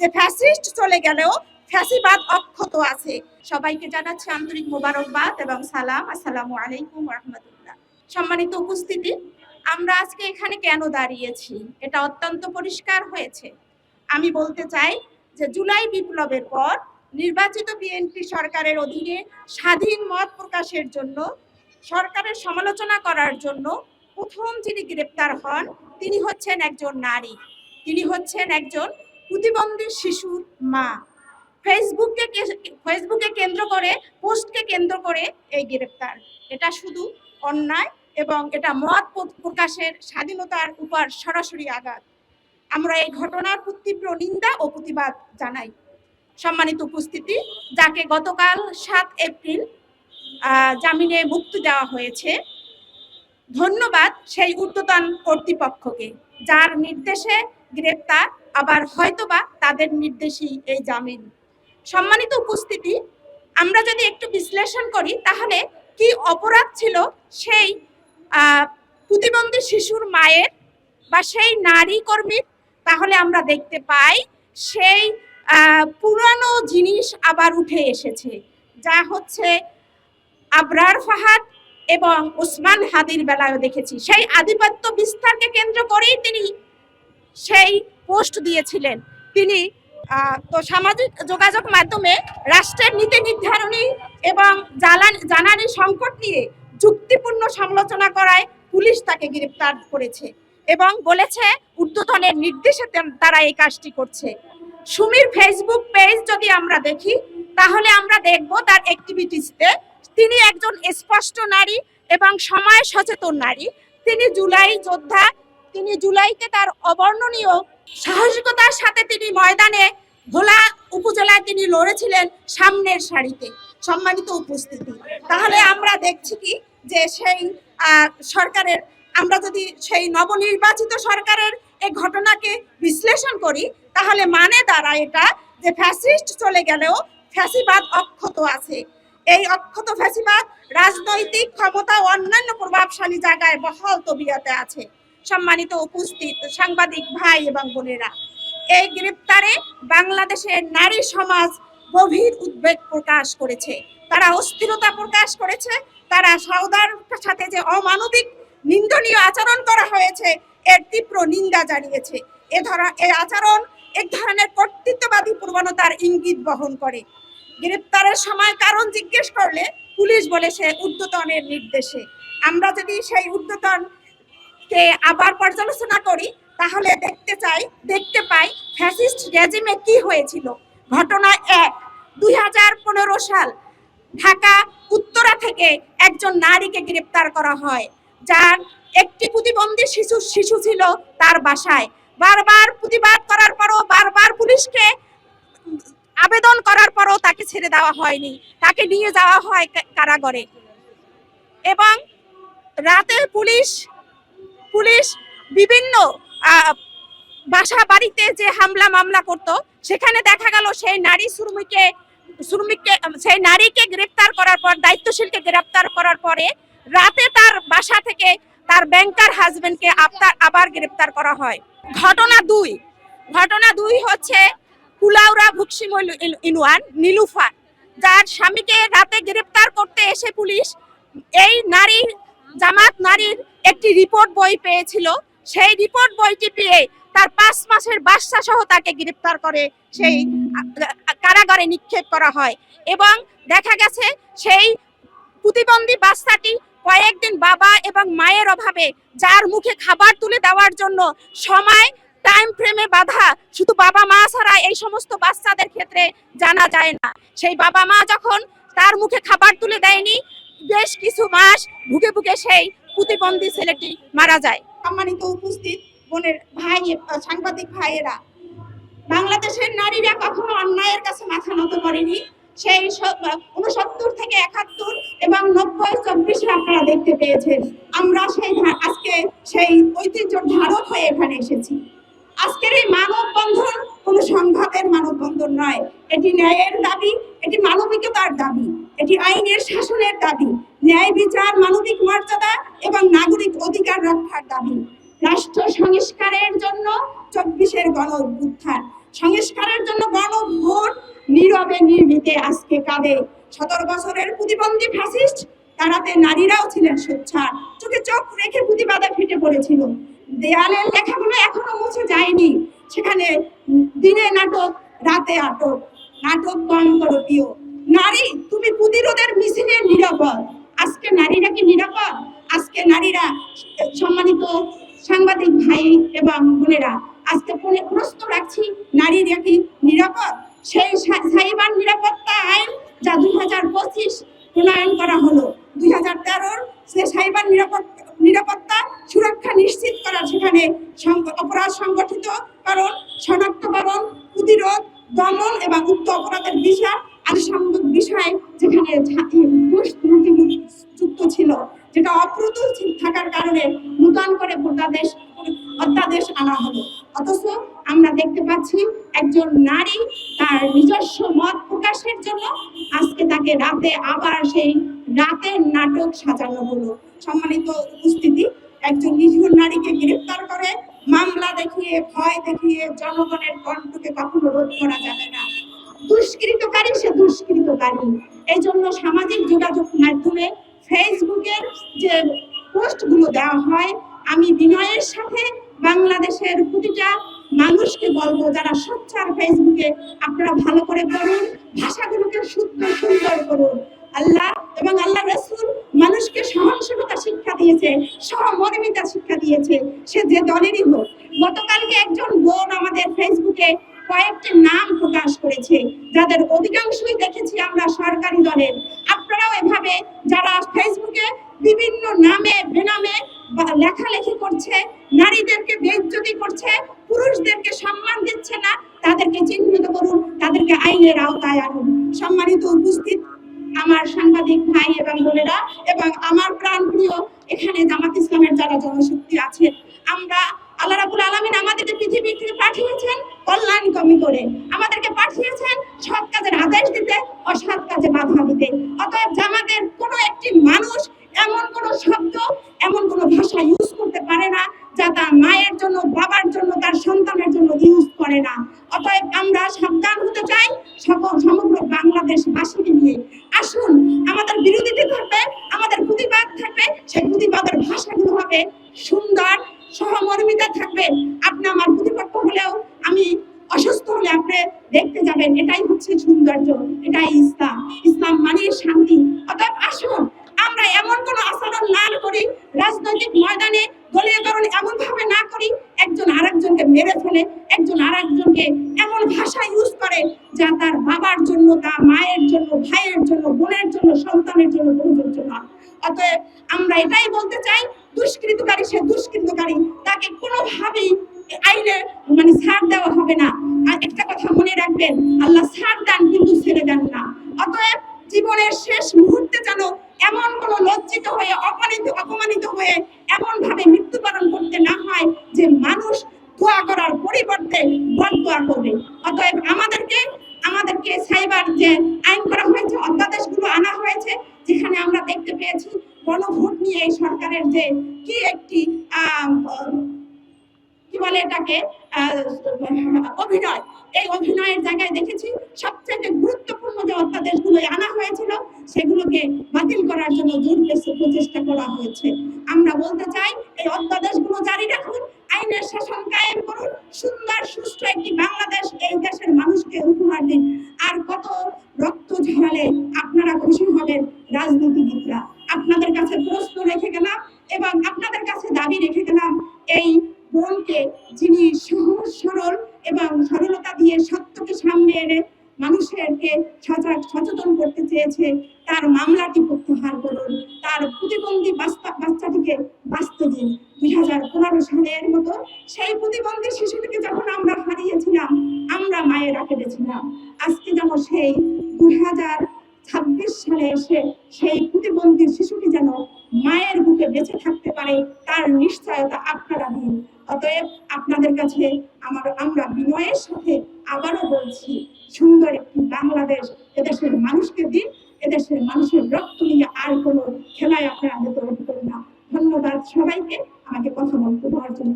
যে ফ্যাসিস্ট চলে গেলেও ফ্যাসিবাদ অক্ষত আছে। সবাইকে জানাচ্ছি আন্তরিক মোবারকবাদ এবং সালাম। আসসালামু আলাইকুম ওয়া রাহমাতুল্লাহ। সম্মানিত উপস্থিতি, আমরা আজকে এখানে কেন দাঁড়িয়েছি এটা অত্যন্ত পরিষ্কার হয়েছে। আমি বলতে চাই যে জুলাই বিপ্লবের পর নির্বাচিত বিএনপি সরকারের অধীনে স্বাধীন মত প্রকাশের জন্য, সরকারের সমালোচনা করার জন্য প্রথম যিনি গ্রেপ্তার হন তিনি হচ্ছেন একজন নারী, তিনি হচ্ছেন একজন প্রতিবন্ধী শিশুর মা। ফেসবুকে কেন্দ্র করে, পোস্টকে কেন্দ্র করে এই গ্রেপ্তার। এটা শুধু অন্যায় এবং এটা মত প্রকাশের স্বাধীনতার উপর সরাসরি আঘাত। আমরা এই ঘটনার তীব্র নিন্দা ও প্রতিবাদ জানাই। সম্মানিত উপস্থিতি, যাকে গতকাল 7 এপ্রিল জামিনে মুক্তি দেওয়া হয়েছে, ধন্যবাদ সেই ঊর্ধ্বতন কর্তৃপক্ষকে যার নির্দেশে গ্রেপ্তার, আবার হয়তোবা তাদের নির্দেশেই এই জামিন। সম্মানিত উপস্থিতি, আমরা যদি একটু বিশ্লেষণ করি তাহলে কি অপরাধ ছিল সেই প্রতিবন্ধী শিশুর মায়ের বা সেই নারী কর্মীর, তাহলে আমরা দেখতে পাই সেই পুরানো জিনিস আবার উঠে এসেছে, যা হচ্ছে আবরার ফাহাদ এবং ওসমান হাদির বেলায় দেখেছি। সেই আধিপত্য বিস্তারকে কেন্দ্র করেই তিনি সেই পোস্ট দিয়েছিলেন। তিনি তো সামাজিক যোগাযোগ মাধ্যমে রাষ্ট্রের নীতি নির্ধারণী এবং জ্বালানি সংকট নিয়ে যুক্তিপূর্ণ সমালোচনা করায় পুলিশ তাকে গ্রেপ্তার করেছে এবং বলেছে ঊর্ধ্বতনের নির্দেশে তারা এই কাজটি করছে। সুমির ফেসবুক পেজ যদি আমরা দেখি তাহলে আমরা দেখব তার অ্যাক্টিভিটিসতে তিনি একজন স্পষ্ট নারী এবং সময় সচেতন নারী। তিনি জুলাই যোদ্ধা। তিনি জুলাইতে তার অবর্ণনীয় সাহসিকতার সাথে তিনি ময়দানে ভোলা উপজেলায় তিনি লড়েছিলেন সামনের সারিতে। সম্মানিত উপস্থিতি, তাহলে আমরা দেখছি কি যে সেই সরকারের, আমরা যদি সেই নবনির্বাচিত সরকারের এই ঘটনাকে বিশ্লেষণ করি তাহলে মানে দাঁড়ায় এটা যে ফ্যাসিস্ট চলে গেলেও ফ্যাসিবাদ অক্ষত আছে। এই অক্ষত ফ্যাসিবাদ রাজনৈতিক ক্ষমতা ও অন্যান্য প্রভাবশালী জায়গায় বহাল তবিয়তে আছে। সম্মানিত উপস্থিত সাংবাদিক ভাই এবং বোনেরা, এই গ্রেপ্তারে বাংলাদেশের নারী সমাজ গভীর উদ্বেগ প্রকাশ করেছে, তারা অস্থিরতা প্রকাশ করেছে, তারা সওদার সাথে যে অমানবিক নিন্দনীয় আচরণ করা হয়েছে এর তীব্র নিন্দা জানিয়েছে। এই আচরণ এক ধরনের কর্তৃত্ববাদী প্রবণতার ইঙ্গিত বহন করে। গ্রেপ্তারের সময় কারণ জিজ্ঞেস করলে পুলিশ বলেছে ঊর্ধ্বতনের নির্দেশে। আমরা যদি সেই ঊর্ধ্বতনকে আবার পর্যালোচনা করি তাহলে দেখতে পাই ফ্যাসিস্ট রেজিমে কি হয়েছিল। ঘটনা 1, 2015 সাল ঢাকা উত্তরা থেকে একজন নারীকে গ্রেপ্তার করা হয়, যার একটি প্রতিবন্ধী শিশু ছিল তার বাসায়। বারবার প্রতিবাদ করার পরও, বারবার পুলিশকে আবেদন করার পরও তাকে ছেড়ে দেওয়া হয়নি, তাকে নিয়ে যাওয়া হয় কারাগারে। এবং রাতে পুলিশ বিভিন্ন বাসা বাড়িতে যে হামলা মামলা করত, সেখানে দেখা গেল সেই সেই নারীকে গ্রেপ্তার করার পর, দায়িত্বশীলকে গ্রেপ্তার করার পরে রাতে তার বাসা থেকে তার ব্যাংকার হাজবেন্ডকে আবার গ্রেপ্তার করা হয়। ঘটনা 2 হচ্ছে কুলাউড়া ভুক্সিমল ইউনিয়ন নীলুফার, যার স্বামীকে রাতে গ্রেপ্তার করতে এসে পুলিশ এই জামাত নারীর একটি রিপোর্ট বই পেয়েছিল। সেই রিপোর্ট বইটি পেয়ে তার 5 মাসের বাচ্চা সহ তাকে গ্রেপ্তার করে সেই কারাগারে নিক্ষেপ করা হয়। এবং দেখা গেছে সেই প্রতিবন্ধী বাচ্চাটি কয়েকদিন বাবা এবং মায়ের অভাবে, যার মুখে খাবার তুলে দেওয়ার জন্য সময় টাইম ফ্রেমে বাঁধা, শুধু বাবা মা ছাড়া এই সমস্ত বাচ্চাদের ক্ষেত্রে জানা যায় না, সেই বাবা মা যখন তার মুখে খাবার তুলে দেয়নি, বেশ কিছু মাস ভুগে সেই প্রতিবন্ধী ছেলেটি মারা যায়। সম্মানিত উপস্থিত বোনের ভাই, সাংবাদিক ভাইয়েরা, বাংলাদেশের নারীরা কখনো অন্যায়ের কাছে মাথা নত করেনি। সেই 69 থেকে 71 এবং 90, 24 আপনারা দেখতে পেয়েছেন। আমরা আজকে সেই ঐতিহ্য ধারক হয়ে এখানে এসেছি। আজকের এই মানববন্ধন কোনো সংঘাতের মানববন্ধন নয়, এটি ন্যায়ের দাবি, এটি মানবিকতার দাবি, এটি আইনের শাসনের দাবি, ন্যায় বিচার, মানবিক মর্যাদা এবং নাগরিক অধিকার রক্ষার দাবি, রাষ্ট্র সংস্কারের জন্য 24-এর গণ অভ্যুত্থান। সংস্কারের জন্য গণভোট নীরবে নির্ভীতে আজকে কাঁদে। 17 বছরের প্রতিবন্ধী ফ্যাসিস্ট তারাতে নারীরাও ছিলেন সোচ্চার, চোখে চোখ রেখে প্রতিবাদে ফেটে পড়েছিল। দেয়ালের লেখাগুলো এখনো মুছে যায়নি, সেখানে দিনে নাটক রাতে আটক, নাটক কম করো প্রিয় নারী, তুমি প্রতিরোধের মিছিলে নিরাপদ। আজকে নারীরা কি নিরাপদ? আজকে নারীরা, সম্মানিত সাংবাদিক ভাই এবং বোনেরা, আজকে প্রশ্ন রাখছি, নারীরা কি নিরাপদ? সেই সাইবার নিরাপত্তা আইন যা 2025 প্রণয়ন করা হলো, 2013 সে সাইবার নিরাপত্তা সুরক্ষা নিশ্চিত করা, সেখানে অপরাধ সংগঠিতকরণ, শনাক্তকরণ, প্রতিরোধ, দমন এবং উক্ত অপরাধের বিচার আনুষঙ্গিক বিষয় যেখানে যুক্ত ছিল, যেটা অপ্রতুল থাকার কারণে নূতন করে অধ্যাদেশ আনা হলো। অথচ আমরা দেখতে পাচ্ছি একজন নারী তার নিজস্ব মত প্রকাশের জন্য আজকে তাকে রাতে আবার সেই রাতের নাটক সাজানো হলো। সম্মানিত উপস্থিতি, একজন নিরীহ নারীকে গ্রেফতার করে মামলা দেখিয়ে, ভয় দেখিয়ে জনগণের কণ্ঠকে কখনো রোধ করা যাবে না। দুষ্কৃতকারী সে দুষ্কৃতকারী। এই জন্য সামাজিক যোগাযোগ মাধ্যমে ফেসবুকের যে পোস্টগুলো দেওয়া হয়, আমি বিনয়ের সাথে বাংলাদেশের প্রতিটা মানুষকে বলবো, যারা সোচ্চার ফেসবুকে, আপনারা ভালো করে পড়ুন, ভাষাগুলোকে শুদ্ধ সুন্দর করুন। আল্লাহ এবং আল্লাহ রাসূল মানুষকে সহনশীলতা শিক্ষা দিয়েছে, সহমর্মিতা শিক্ষা দিয়েছে, সে যে দলেরই হোক। গতকালকে একজন বোন আমাদের ফেসবুকে কয়েকটি নাম প্রকাশ করেছে, যাদের অধিকাংশই দেখেছি আমরা সরকারি দলের। আপনারাও এভাবে যারা ফেসবুকে বিভিন্ন নামে বেনামে লেখালেখি করছে, নারীদেরকে বেইজ্জতি করছে, পুরুষদেরকে সম্মান দিচ্ছে না, তাদেরকে চিহ্নিত করুন, তাদেরকে আইনের আওতায় আনুন। সম্মানিত উপস্থিত আমার সাংবাদিক ভাই এবং বোনেরা এবং আমার প্রাণপ্রিয় এখানে জামাত ইসলামের যারা জনশক্তি আছে, আমরা আল্লাহ রাব্বুল আলামিন আমাদেরকে পৃথিবী থেকে পাঠিয়েছেন কল্যাণকামী করে, আমাদেরকে পাঠিয়েছেন সৎ কাজের আদেশ দিতে, অসৎ কাজে বাধা দিতে। অতএব জামাতের কোনো একটি মানুষ এমন কোনো শব্দ, এমন কোনো ভাষা ইউজ করতে পারে না যা তার মায়ের জন্য, বাবার জন্য, তার সন্তানের জন্য ইউজ করে না। অতএব আমরা সাবধান হতে চাই সমগ্র বাংলাদেশবাসীকে নিয়ে। আসুন, আমাদের বিরোধীতে থাকবে, আমাদের প্রতিবাদ থাকবে, সেই প্রতিবাদের ভাষাগুলো হবে সুন্দর, সহমর্মিতা থাকবে। আপনি আমার প্রতিপক্ষ হলেও, আমি অসুস্থ হলে আপনি দেখতে যাবেন, এটাই হচ্ছে সৌন্দর্য, এটাই ইসলাম। ইসলাম মানে শান্তি। অতএব আসুন, আমরা এমন কোন আচরণ না করি, রাজনৈতিক ময়দানে দলীয়করণ এমন ভাবে না করি, একজন আরেকজনকে মেরে ফেলে, একজন আরেকজনকে এমন ভাষা ইউজ করে যা তার বাবার জন্য, তার মায়ের জন্য, ভাইয়ের জন্য, বোনের জন্য, সন্তানের জন্য প্রযোজ্য না। অতএব আমরা এটাই বলতে চাই, দুষ্কৃতকারী সে দুষ্কৃতকারী, তাকে কোনোভাবেই আইনে ছাড় দেওয়া হবে না। আর একটা কথা মনে রাখবেন, আল্লাহ ছাড় দেন কিন্তু ছেড়ে দেন না। অতএব জীবনের শেষ মুহূর্তে যেন এমন কোন লজ্জিত হয়ে, অপমানিত হয়ে এমন ভাবে মৃত্যুবরণ করতে না হয় যে মানুষ দোয়া করার পরিবর্তে বদদোয়া করবে। অতএব আমাদেরকে সাইবার যে আইন করা হয়েছে, অধ্যাদেশগুলো আনা হয়েছে, যেখানে আমরা দেখতে পেয়েছি গণভোট নিয়ে এই সরকারের যে কি একটি কি বলে এটাকে অভিনয়, এই অভিনয়ের জায়গায় দেখেছি সবচেয়ে গুরুত্বপূর্ণ যে অধ্যাদেশগুলো আনা হয়েছিল সেগুলোকে বাতিল করার জন্য জোর প্রচেষ্টা করা হয়েছে। আমরা বলতে চাই, এই অধ্যাদেশগুলো জারি রাখুন, আইনের শাসন কায়েম করুন, সুন্দর সুষ্ঠু একটি বাংলাদেশ এই দেশের মানুষকে উপহার দিন। আর কত রক্ত ঝরালে আপনারা খুশি হবেন রাজনীতিবিদরা। আপনাদের কাছে প্রশ্ন রেখে গেলাম এবং আপনাদের কাছে দাবি রেখে গেলাম, এই বোনকে, যিনি সহজ সরল এবং সরলতা দিয়ে সত্যকে সামনে এনে মানুষেরকে সচেতন করতে চেয়েছে, তার মামলাটি প্রত্যাহার করুন, তার প্রতিবন্ধী বাচ্চাটিকে বাঁচতে দিন। 2015 সালের মতো সেই প্রতিবন্ধী শিশুটিকে যখন আমরা হারিয়েছিলাম, আমরা মায়েরা কেঁদেছিলাম। আজকে যেন সেই 2026 সালে এসে সেই প্রতিবন্ধী শিশুটি যেন মায়ের বুকে বেঁচে থাকতে পারে, তার নিশ্চয়তা আপনারা দিন। অতএব আপনাদের কাছে আমরা বিনয়ের সাথে আবারও বলছি, সুন্দর একটি বাংলাদেশ এদেশের মানুষকে দিন। এদেশের মানুষের রক্ত নিয়ে আর কোনো খেলায় আপনারা যেতে না। ধন্যবাদ সবাইকে আমাকে কথা বলতে দেওয়ার জন্য।